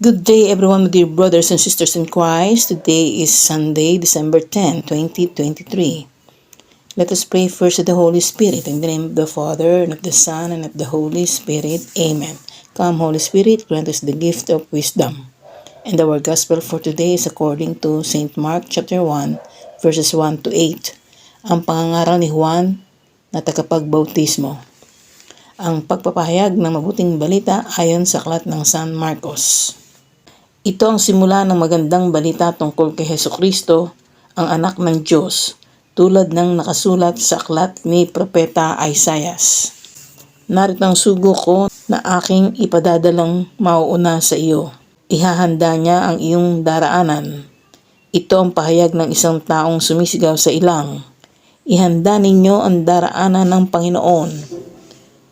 Good day everyone, my dear brothers and sisters in Christ. Today is Sunday, December 10, 2023. Let us pray first to the Holy Spirit. In the name of the Father, and of the Son, and of the Holy Spirit. Amen. Come, Holy Spirit, grant us the gift of wisdom. And our Gospel for today is according to St. Mark chapter 1, verses 1 to 8. Ang pangangaral ni Juan na tagapagbautismo. Ang pagpapahayag ng mabuting balita ayon sa aklat ng San Marcos. Ito ang simula ng magandang balita tungkol kay Hesukristo, ang anak ng Diyos, tulad ng nakasulat sa aklat ni Propeta Isaias. Narito ang sugo ko na aking ipadadalang mauuna sa iyo. Ihahanda niya ang iyong daraanan. Ito ang pahayag ng isang taong sumisigaw sa ilang. Ihanda ninyo ang daraanan ng Panginoon.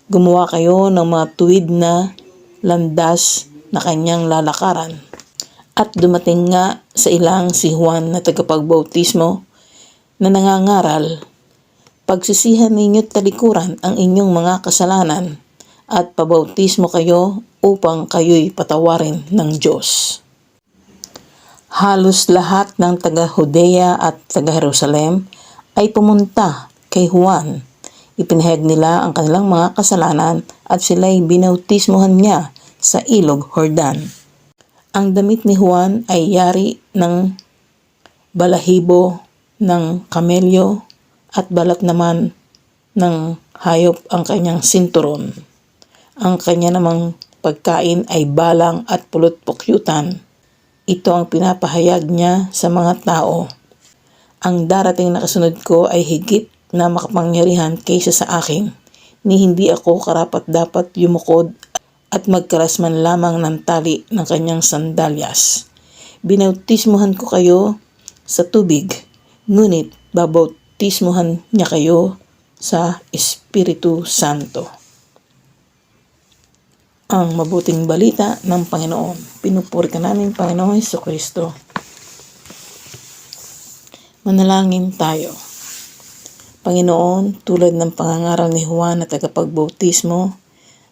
Gumawa kayo ng mga tuwid na landas na kanyang lalakaran. At dumating nga sa ilang si Juan na tagapagbautismo na nangangaral, pagsisihan ninyo't talikuran ang inyong mga kasalanan at pabautismo kayo upang kayo'y patawarin ng Diyos. Halos lahat ng taga-Judea at taga-Jerusalem ay pumunta kay Juan. Ipinahayag nila ang kanilang mga kasalanan at sila'y binautismohan niya sa ilog Jordan. Ang damit ni Juan ay yari ng balahibo ng kamelyo at balat naman ng hayop ang kanyang sinturon. Ang kanya namang pagkain ay balang at pulot-pukyutan. Ito ang pinapahayag niya sa mga tao. Ang darating na kasunod ko ay higit na makapangyarihan kaysa sa akin, ni hindi ako karapat-dapat yumukod at magkaras man lamang ng tali ng kanyang sandalyas. Binautismohan ko kayo sa tubig, ngunit babautismohan niya kayo sa Espiritu Santo. Ang mabuting balita ng Panginoon. Pinupuri ka namin, Panginoon Hesukristo. Manalangin tayo. Panginoon, tulad ng pangangaral ni Juan na tagapagbautismo,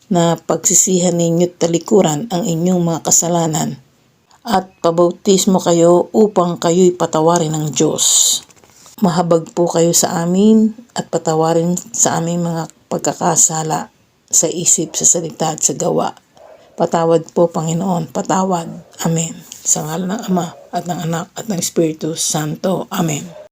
na pagsisihan ninyo't talikuran ang inyong mga kasalanan at pabautismo kayo upang kayo'y patawarin ng Diyos. Mahabag po kayo sa amin at patawarin sa aming mga pagkakasala sa isip, sa salita at sa gawa. Patawad po, Panginoon, patawad. Amen. Sa ngalan ng Ama at ng Anak at ng Espiritu Santo. Amen.